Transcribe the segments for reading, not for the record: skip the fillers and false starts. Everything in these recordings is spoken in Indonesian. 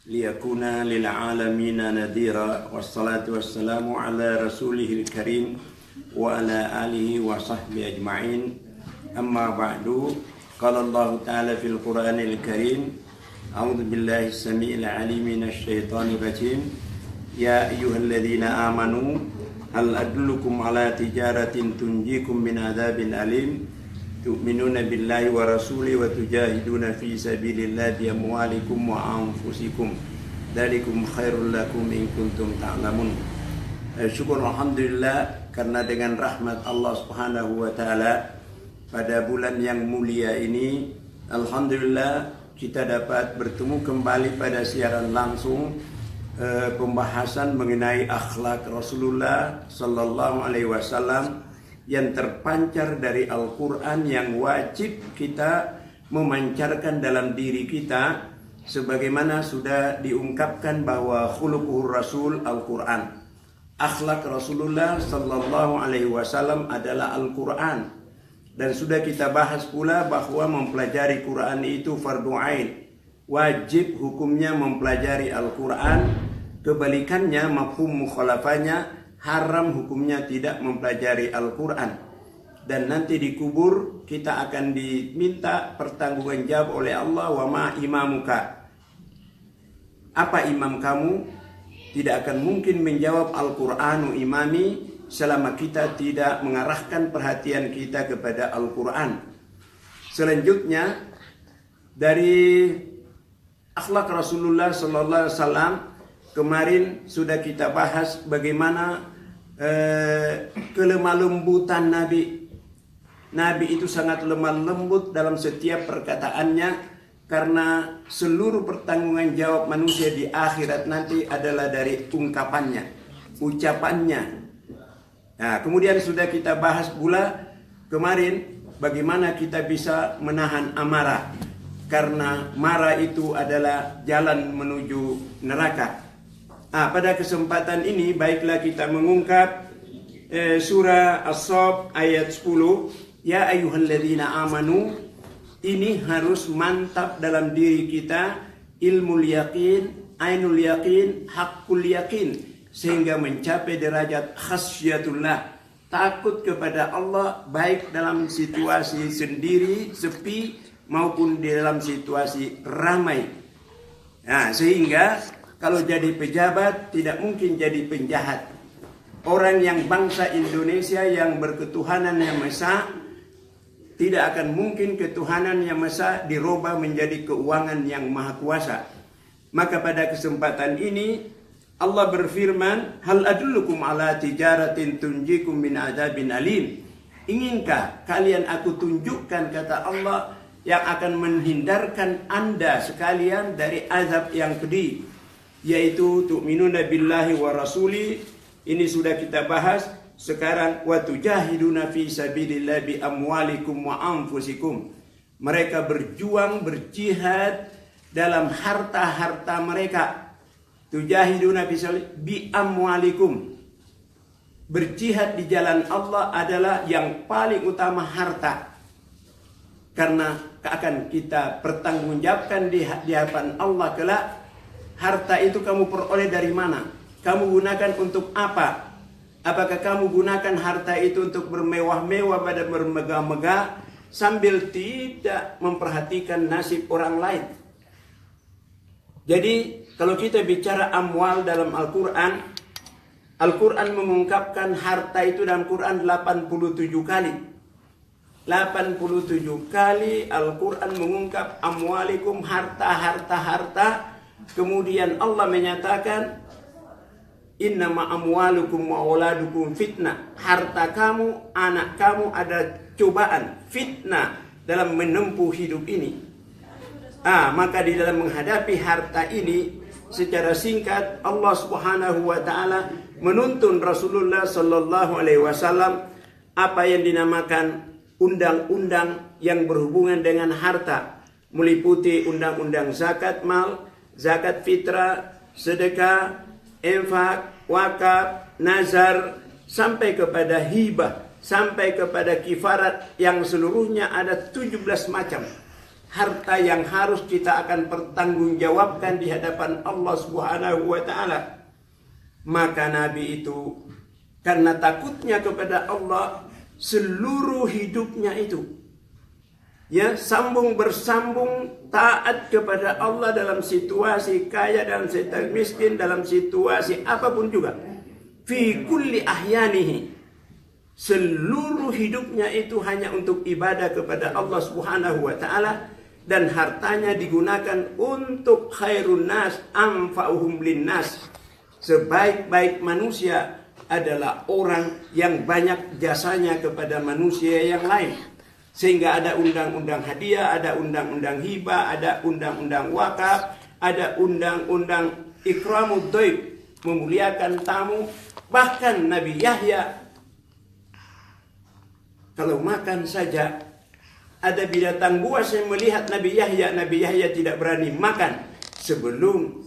liyakuna lil alamina nadhira wassalatu wassalamu ala rasulihil karim wa ala alihi wa sahbihi ajma'in. Amma ba'du, qala Allah ta'ala fil Qur'anil Karim, a'udzu billahi as-sami'il 'alim minasy syaithanir rajim. Ya ayyuhalladzina amanu hal adullukum ala tijaratin tunjikum min adzabin alim tu'minuna billahi wa rasuli wa tujahiduna fi sabilillahi bi amwalikum wa anfusikum dzalikum khairul lakum in kuntum ta'lamun. Syukur alhamdulillah karena dengan rahmat Allah Subhanahu wa taala pada bulan yang mulia ini alhamdulillah kita dapat bertemu kembali pada siaran langsung pembahasan mengenai akhlak Rasulullah sallallahu alaihi wasallam yang terpancar dari Al-Quran yang wajib kita memancarkan dalam diri kita, sebagaimana sudah diungkapkan bahwa khuluquhur Rasul Al-Quran. Akhlak Rasulullah sallallahu alaihi wasallam adalah Al-Quran. Dan sudah kita bahas pula bahwa mempelajari Quran itu fardu ain. Wajib hukumnya mempelajari Al-Quran. Kebalikannya, mafhum mukhalafahnya, haram hukumnya tidak mempelajari Al-Quran. Dan nanti dikubur kita akan diminta pertanggungjawaban jawab oleh Allah, wa ma imamuka, apa imam kamu? Tidak akan mungkin menjawab Al-Quranu imami selama kita tidak mengarahkan perhatian kita kepada Al-Quran. Selanjutnya dari akhlak Rasulullah sallallahu alaihi wasallam, kemarin sudah kita bahas bagaimana kelemah lembutan Nabi. Nabi itu sangat lemah lembut dalam setiap perkataannya, karena seluruh pertanggungan jawab manusia di akhirat nanti adalah dari ungkapannya, ucapannya. Nah, kemudian sudah kita bahas pula kemarin bagaimana kita bisa menahan amarah, karena marah itu adalah jalan menuju neraka. Pada kesempatan ini baiklah kita mengungkap surah As-Saff ayat 10. Ya ayyuhalladzina amanu, ini harus mantap dalam diri kita, ilmul yakin, ainul yakin, haqqul yakin, sehingga mencapai derajat khasyatullah, takut kepada Allah baik dalam situasi sendiri, sepi, maupun di dalam situasi ramai. Nah, sehingga kalau jadi pejabat tidak mungkin jadi penjahat. Orang yang bangsa Indonesia yang berketuhanan yang Esa, tidak akan mungkin ketuhanan yang Esa dirubah menjadi keuangan yang maha kuasa. Maka pada kesempatan ini Allah berfirman, hal adullukum ala tijaratin tunjikum min adzabin alim. Inginkah kalian aku tunjukkan, kata Allah, yang akan menghindarkan anda sekalian dari azab yang pedih, yaitu tu'minuna billahi wa rasuli. Ini sudah kita bahas. Sekarang wa tujahiduna fi sabilillah bi amwalikum wa anfusikum. Mereka berjuang, berjihad dalam harta-harta mereka. Tujahiduna bi amwalikum. Berjihad di jalan Allah adalah yang paling utama harta. Karena akan kita pertanggungjawabkan di hadapan Allah kelak. Harta itu kamu peroleh dari mana? Kamu gunakan untuk apa? Apakah kamu gunakan harta itu untuk bermewah-mewah pada bermegah-megah sambil tidak memperhatikan nasib orang lain? Jadi kalau kita bicara amwal dalam Al-Quran, Al-Quran mengungkapkan harta itu dalam Quran 87 kali. 87 kali Al-Quran mengungkap amwalikum, harta. Kemudian Allah menyatakan innama amwalukum wa auladukum fitnah. Harta kamu, anak kamu ada cobaan, fitnah dalam menempuh hidup ini. Maka di dalam menghadapi harta ini secara singkat Allah Subhanahu wa taala menuntun Rasulullah sallallahu alaihi wasallam apa yang dinamakan undang-undang yang berhubungan dengan harta, meliputi undang-undang zakat mal, zakat fitrah, sedekah, infak, wakaf, nazar, sampai kepada hibah, sampai kepada kifarat yang seluruhnya ada 17 macam. harta yang harus kita akan pertanggungjawabkan di hadapan Allah Subhanahu wa taala. Maka Nabi itu karena takutnya kepada Allah, seluruh hidupnya itu sambung bersambung taat kepada Allah dalam situasi kaya, dalam situasi miskin, dalam situasi apapun juga. Fi kulli ahyanihi, seluruh hidupnya itu hanya untuk ibadah kepada Allah Subhanahu wa taala, dan hartanya digunakan untuk khairun nas anfa'uhum linnas. Sebaik-baik manusia adalah orang yang banyak jasanya kepada manusia yang lain. Sehingga ada undang-undang hadiah, ada undang-undang hibah, ada undang-undang wakaf, ada undang-undang ikramud dhaif, memuliakan tamu. Bahkan Nabi Yahya kalau makan saja, ada binatang buas yang melihat Nabi Yahya tidak berani makan sebelum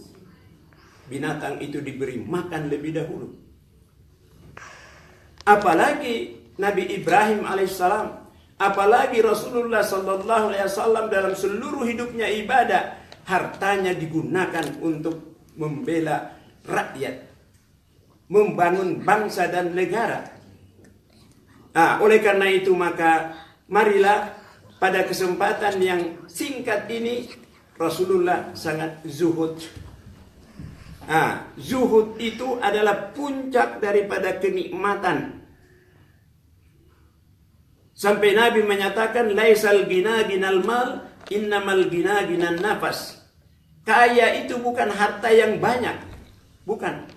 binatang itu diberi makan lebih dahulu. Apalagi Nabi Ibrahim alaihissalam, apalagi Rasulullah sallallahu alaihi wasallam dalam seluruh hidupnya ibadah, hartanya digunakan untuk membela rakyat, membangun bangsa dan negara. Oleh karena itu maka marilah pada kesempatan yang singkat ini Rasulullah sangat zuhud. Zuhud itu adalah puncak daripada kenikmatan. Sampai Nabi menyatakan laisal gina ginal mal, innamal gina ginan nafas. Kaya itu bukan harta yang banyak, bukan.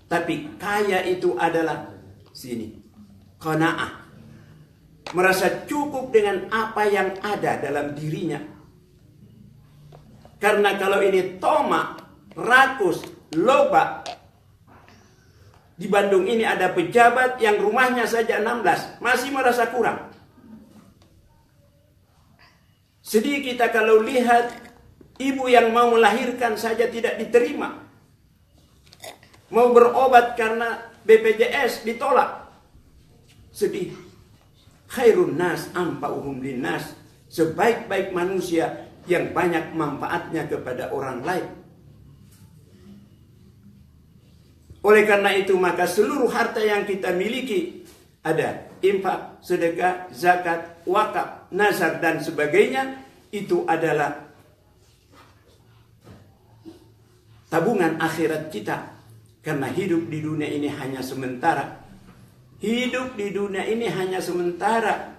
Tapi kaya itu adalah qanaah. Merasa cukup dengan apa yang ada dalam dirinya. Karena kalau ini tomak, rakus, loba. Di Bandung ini ada pejabat yang rumahnya saja 16, masih merasa kurang. Sedih kita kalau lihat ibu yang mau melahirkan saja tidak diterima. Mau berobat karena BPJS ditolak. Sedih. Khairun nas anfa'uhum linnas, sebaik-baik manusia yang banyak manfaatnya kepada orang lain. Oleh karena itu maka seluruh harta yang kita miliki, ada infak, sedekah, zakat, wakaf, nazar dan sebagainya, itu adalah tabungan akhirat kita. Karena hidup di dunia ini hanya sementara. Hidup di dunia ini hanya sementara.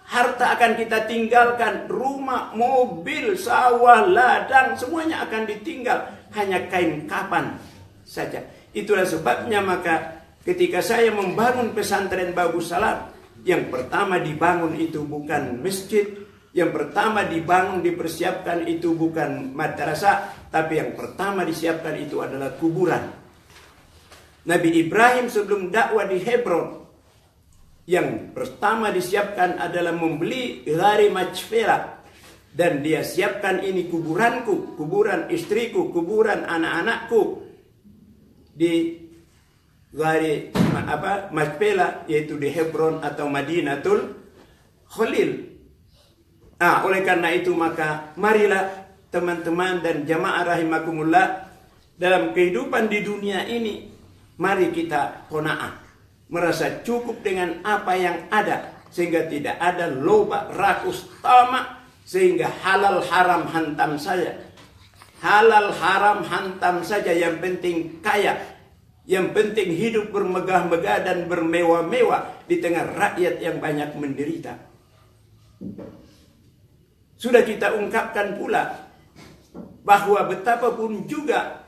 Harta akan kita tinggalkan, rumah, mobil, sawah, ladang, semuanya akan ditinggal. Hanya kain kapan saja. Itulah sebabnya maka ketika saya membangun pesantren Babus Salam, yang pertama dibangun itu bukan masjid, yang pertama dibangun, dipersiapkan itu bukan madrasah, tapi yang pertama disiapkan itu adalah kuburan. Nabi Ibrahim sebelum dakwah di Hebron, yang pertama disiapkan adalah membeli Ghari Machpelah. Dan dia siapkan ini kuburanku, kuburan istriku, kuburan anak-anakku. Di Ghari Machpelah, yaitu di Hebron atau Madinatul Khalil. Oleh karena itu maka marilah teman-teman dan jamaah rahimakumullah, dalam kehidupan di dunia ini, mari kita qanaah, merasa cukup dengan apa yang ada, sehingga tidak ada loba, rakus, tamak, sehingga halal haram hantam saja. Halal haram hantam saja, yang penting kaya, yang penting hidup bermegah-megah dan bermewah-mewah di tengah rakyat yang banyak menderita. Sudah kita ungkapkan pula bahwa betapapun juga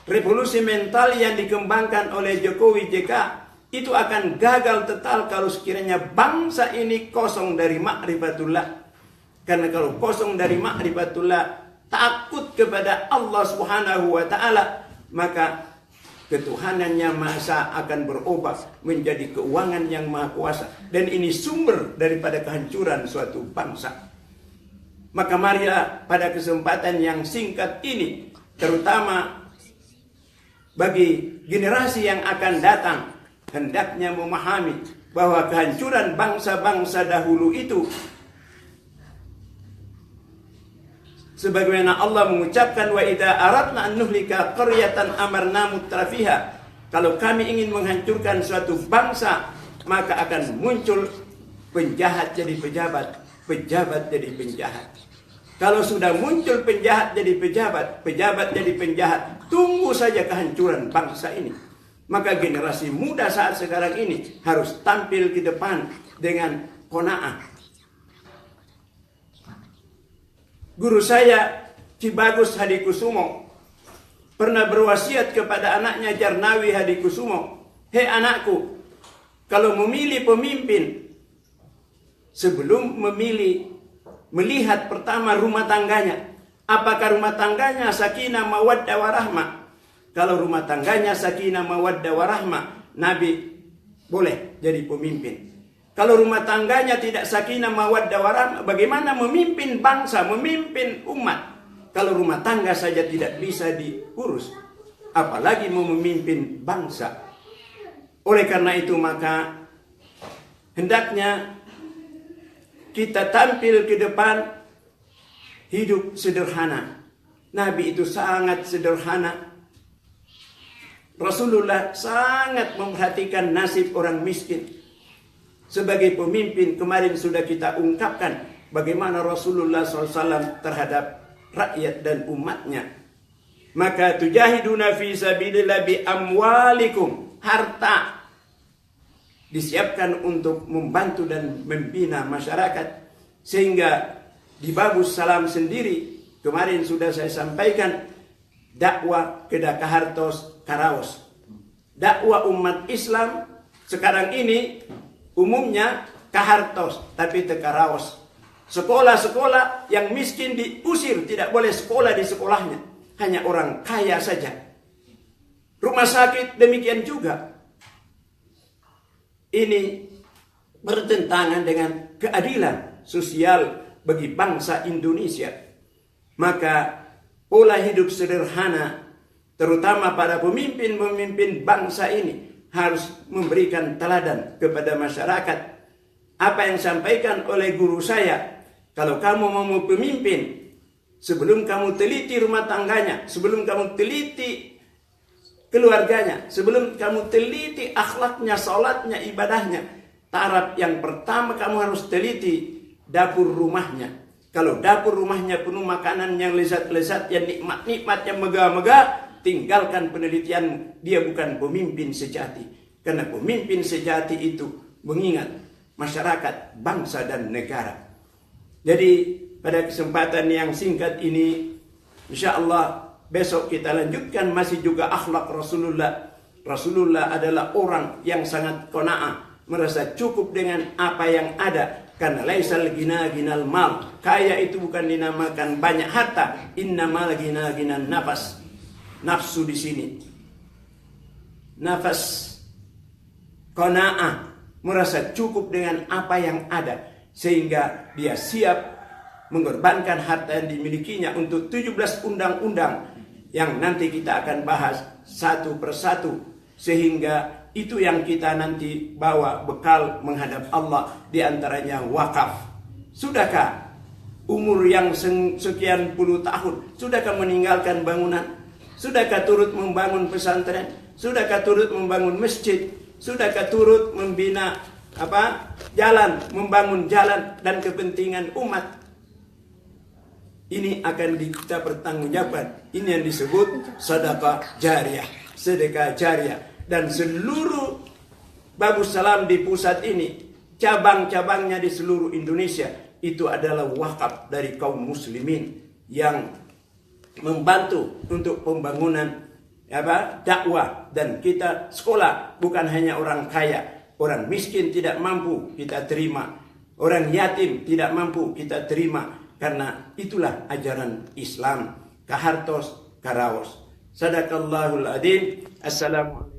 revolusi mental yang dikembangkan oleh Jokowi JK itu akan gagal total kalau sekiranya bangsa ini kosong dari ma'rifatullah. Karena kalau kosong dari ma'rifatullah, takut kepada Allah Subhanahu wa taala, maka ketuhanan yang Maha Esa akan berubah menjadi keuangan yang Maha Kuasa, dan ini sumber daripada kehancuran suatu bangsa. Maka marilah pada kesempatan yang singkat ini, terutama bagi generasi yang akan datang, hendaknya memahami bahwa kehancuran bangsa-bangsa dahulu itu, sebagaimana Allah mengucapkan, wa idza aradna an nuhlika qaryatan amarna mutrafiha, kalau kami ingin menghancurkan suatu bangsa, maka akan muncul penjahat jadi pejabat, pejabat jadi penjahat. Kalau sudah muncul penjahat jadi pejabat, pejabat jadi penjahat, tunggu saja kehancuran bangsa ini. Maka generasi muda saat sekarang ini harus tampil ke depan dengan qanaah. Guru saya, Ki Bagus Hadikusumo, pernah berwasiat kepada anaknya Jarnawi Hadikusumo, hei anakku, kalau memilih pemimpin, sebelum memilih, melihat pertama rumah tangganya. Apakah rumah tangganya sakinah mawaddah warahmah? Kalau rumah tangganya sakinah mawaddah warahmah, Nabi boleh jadi pemimpin. Kalau rumah tangganya tidak sakinah mawaddah warahmah, bagaimana memimpin bangsa, memimpin umat? Kalau rumah tangga saja tidak bisa diurus, apalagi mau memimpin bangsa. Oleh karena itu maka hendaknya kita tampil ke depan hidup sederhana. Nabi itu sangat sederhana. Rasulullah sangat memperhatikan nasib orang miskin. Sebagai pemimpin, kemarin sudah kita ungkapkan bagaimana Rasulullah SAW terhadap rakyat dan umatnya. Maka tujahiduna fi sabilillah bi amwalikum, harta disiapkan untuk membantu dan membina masyarakat. Sehingga di Bagus Salam sendiri kemarin sudah saya sampaikan, dakwah ke Dakahartos Karaos, dakwah umat Islam sekarang ini umumnya Kahartos tapi ke Karaos. Sekolah-sekolah yang miskin diusir, tidak boleh sekolah di sekolahnya, hanya orang kaya saja. Rumah sakit demikian juga. Ini bertentangan dengan keadilan sosial bagi bangsa Indonesia. Maka pola hidup sederhana, terutama para pemimpin-pemimpin bangsa ini, harus memberikan teladan kepada masyarakat. Apa yang disampaikan oleh guru saya, kalau kamu mau pemimpin, sebelum kamu teliti rumah tangganya, sebelum kamu teliti keluarganya, sebelum kamu teliti akhlaknya, sholatnya, ibadahnya, taraf yang pertama kamu harus teliti dapur rumahnya. Kalau dapur rumahnya penuh makanan yang lezat-lezat, yang nikmat-nikmat, yang megah-megah, tinggalkan penelitianmu. Dia bukan pemimpin sejati. Karena pemimpin sejati itu mengingat masyarakat, bangsa, dan negara. Jadi pada kesempatan yang singkat ini, insya Allah besok kita lanjutkan masih juga akhlak Rasulullah. Rasulullah adalah orang yang sangat qanaah, merasa cukup dengan apa yang ada. Karena laisal ghina ghinal mal, kaya itu bukan dinamakan banyak harta, innamal ghina ghinan nafas. Nafsu di sini, nafas, qanaah, merasa cukup dengan apa yang ada, sehingga dia siap mengorbankan harta yang dimilikinya untuk 17 undang-undang yang nanti kita akan bahas satu persatu, sehingga itu yang kita nanti bawa bekal menghadap Allah, diantaranya wakaf. Sudahkah umur yang sekian puluh tahun, sudahkah meninggalkan bangunan? Sudahkah turut membangun pesantren? Sudahkah turut membangun masjid? Sudahkah turut membina jalan, membangun jalan dan kepentingan umat? Ini akan kita pertanggungjawabkan. Ini yang disebut sedekah jariah, sedekah jariah. Dan seluruh Bagus Salam di pusat ini, cabang-cabangnya di seluruh Indonesia, itu adalah wakaf dari kaum muslimin yang membantu untuk pembangunan dakwah. Dan kita sekolah bukan hanya orang kaya, orang miskin tidak mampu kita terima, orang yatim tidak mampu kita terima. Karena itulah ajaran Islam. Kahartos Karaos. Sadaqallahul adzim. Assalamualaikum.